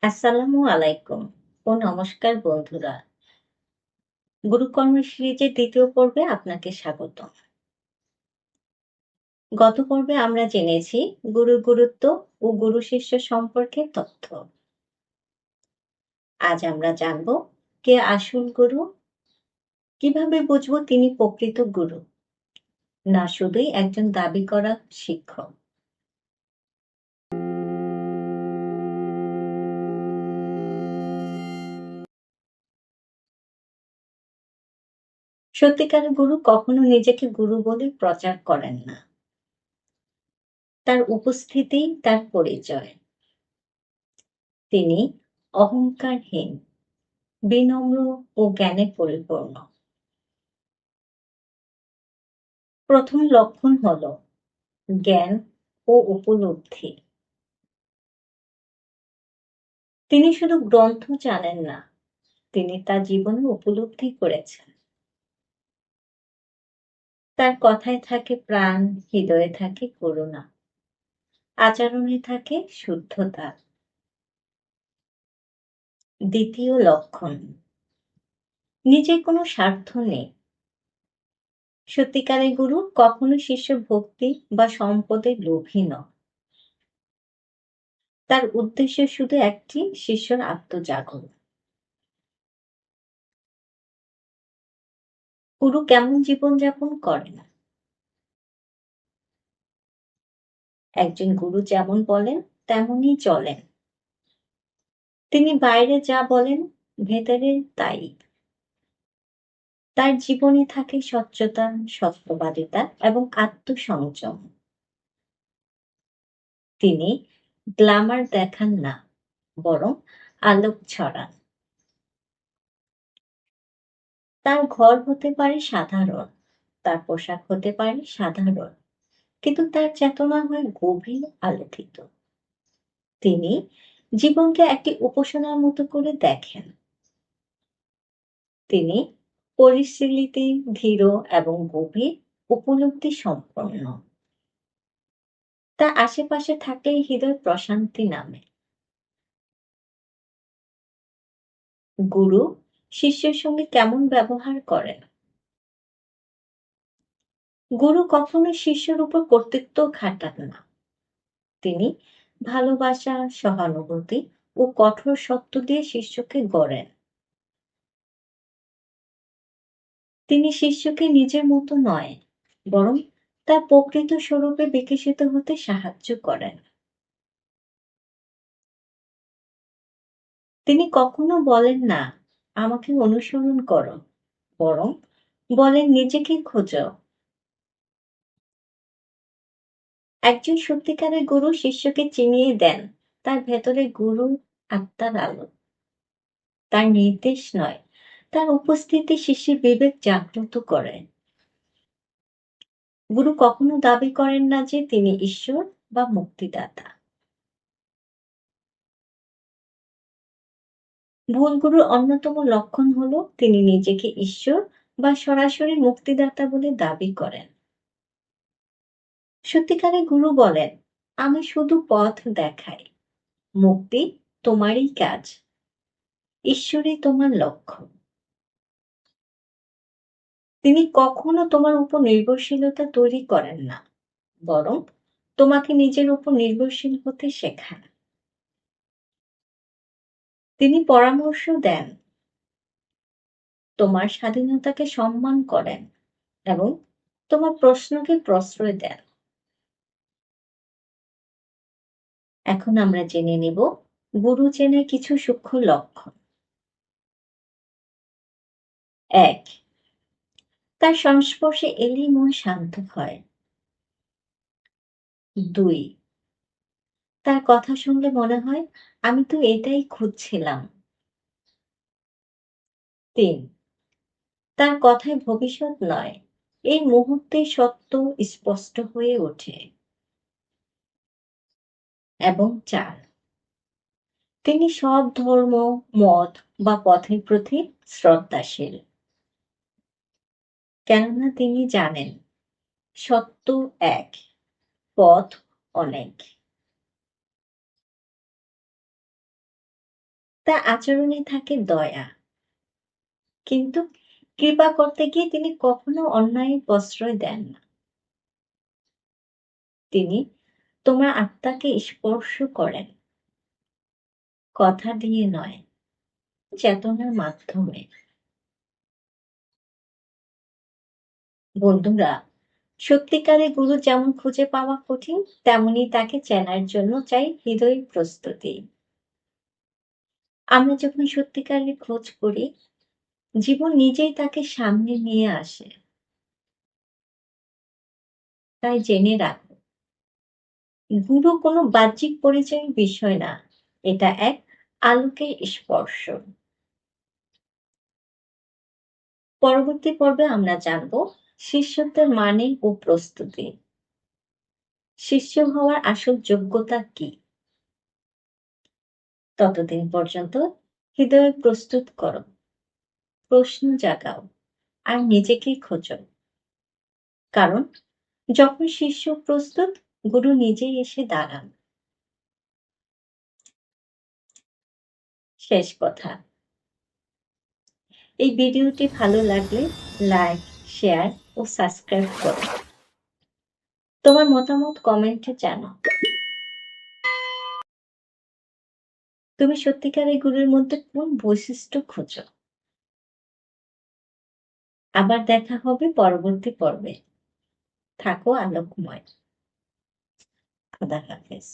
আসসালামু আলাইকুম ও নমস্কার বন্ধুরা। গুরুকর্ম সিরিজের দ্বিতীয় পর্বে আপনাকে স্বাগত। গত পর্বে আমরা জেনেছি গুরুর গুরুত্ব ও গুরু শিষ্য সম্পর্কের তথ্য। আজ আমরা জানব কে আসল গুরু, কিভাবে বুঝবো তিনি প্রকৃত গুরু, না শুধুই একজন দাবি করা শিক্ষক। সত্যিকারের গুরু কখনো নিজেকে গুরু বলে প্রচার করেন না। তার উপস্থিতি তার পরিচয়। তিনি অহংকারহীন, বিনম্র ও জ্ঞানে পরিপূর্ণ। প্রথম লক্ষণ হল জ্ঞান ও উপলব্ধি। তিনি শুধু গ্রন্থ জানেন না, তিনি তা জীবনে উপলব্ধি করেছেন। তার কথায় থাকে প্রাণ, হৃদয়ে থাকে করুণা, আচরণে থাকে শুদ্ধতা। দ্বিতীয় লক্ষণ, নিজের কোনো স্বার্থ নেই। সত্যিকারের গুরু কখনো শিষ্য ভক্তি বা সম্পদের লোভী নয়। তার উদ্দেশ্য শুধু একটি, শিষ্যর আত্মজাগরণ। গুরু কেমন জীবনযাপন করেন? একজন গুরু যেমন বলেন তেমনই চলেন। তিনি বাইরে যা বলেন, ভেতরে তাই। তার জীবনে থাকে স্বচ্ছতা, সত্যবাদিতা এবং আত্মসংযম। তিনি গ্ল্যামার দেখান না, বরং আলোক ছড়ান। তার ঘর হতে পারে সাধারণ, তার পোশাক হতে পারে সাধারণ, কিন্তু তার চেতনা হয় গভীর আলোকিত। তিনি জীবনকে একটি উপাসনার মতো করে দেখেন। তিনি পরিশীলিত, ধীর এবং গভীর উপলব্ধি সম্পন্ন। তার আশেপাশে থাকলেই হৃদয় প্রশান্তি নামে। গুরু শিষ্যের সঙ্গে কেমন ব্যবহার করেন? গুরু কখনো শিষ্যের উপর কর্তৃত্ব খাটান না। তিনি ভালোবাসা, সহানুভূতি ও কঠোর সত্য দিয়ে শিষ্যকে গড়েন। তিনি শিষ্যকে নিজের মতো নয়, বরং তার প্রকৃত স্বরূপে বিকশিত হতে সাহায্য করেন। তিনি কখনো বলেন না, আমাকে অনুসরণ করো, বরং বলেন নিজেকে খোঁজো। একজন সত্যিকারের গুরু শিষ্যকে চিনিয়ে দেন তার ভেতরে গুরু আত্মার আলো। তার নির্দেশ নয়, তার উপস্থিতি শিষ্যের বিবেক জাগ্রত করে। গুরু কখনো দাবি করেন না যে তিনি ঈশ্বর বা মুক্তিদাতা। ভুল গুরুর অন্যতম লক্ষণ হলো তিনি নিজেকে ঈশ্বর বা সরাসরি মুক্তিদাতা বলে দাবি করেন। সত্যিকারের গুরু বলেন, আমি শুধু পথ দেখাই, মুক্তি তোমারই কাজ, ঈশ্বরই তোমার লক্ষ্য। তিনি কখনো তোমার উপর নির্ভরশীলতা তৈরি করেন না, বরং তোমাকে নিজের উপর নির্ভরশীল হতে শেখান। তিনি পরামর্শ দেন, তোমার স্বাধীনতাকে সম্মান করেন এবং তোমার প্রশ্নকে প্রশ্রয় দেন। এখন আমরা জেনে নিব গুরু চেনার কিছু সূক্ষ্ম লক্ষণ। ১, তার সংস্পর্শে এলেই মন শান্ত হয়। ২, তার কথা শুনলে মনে হয় আমি তো এটাই খুঁজছিলাম। ৩, তার কথায় ভবিষ্যৎ নয়, এই মুহূর্তে সত্য স্পষ্ট হয়ে ওঠে। এবং ৪, তিনি সব ধর্ম, মত বা পথের প্রতি শ্রদ্ধাশীল। কেননা তিনি জানেন সত্য এক, পথ অনেক। তার আচরণে থাকে দয়া, কিন্তু কৃপা করতে গিয়ে তিনি কখনো অন্যায়ের প্রশ্রয় দেন না। তিনি তোমার আত্মাকে স্পর্শ করেন, কথা দিয়ে নয়, চেতনার মাধ্যমে। বন্ধুরা, সত্যিকারের গুরু যেমন খুঁজে পাওয়া কঠিন, তেমনি তাকে চেনার জন্য চাই হৃদয় প্রস্তুতি। আমরা যখন সত্যিকারের খোঁজ করি, জীবন নিজেই তাকে সামনে নিয়ে আসে। তাই জেনে রাখো, গুরু কোনো বাহ্যিক পরিচয়ের বিষয় না, এটা এক আলোকের স্পর্শ। পরবর্তী পর্বে আমরা জানব শিষ্যত্বের মানে ও প্রস্তুতি। শিষ্য হওয়ার আসল যোগ্যতা কি? ততদিন পর্যন্ত হৃদয় প্রস্তুত করো, প্রশ্ন জাগাও, আর নিজেকে খোঁজো। কারণ যখন শিষ্য প্রস্তুত, গুরু নিজেই এসে দাঁড়ান। শেষ কথা, এই ভিডিওটি ভালো লাগলে লাইক, শেয়ার ও সাবস্ক্রাইব করো। তোমার মতামত কমেন্টে জানাও। তুমি সত্যিকারের গুরুর মধ্যে কোন বৈশিষ্ট্য খোঁজো? আবার দেখা হবে পরবর্তী পর্বে। থাকো আলোকময়। খোদা হাফেজ।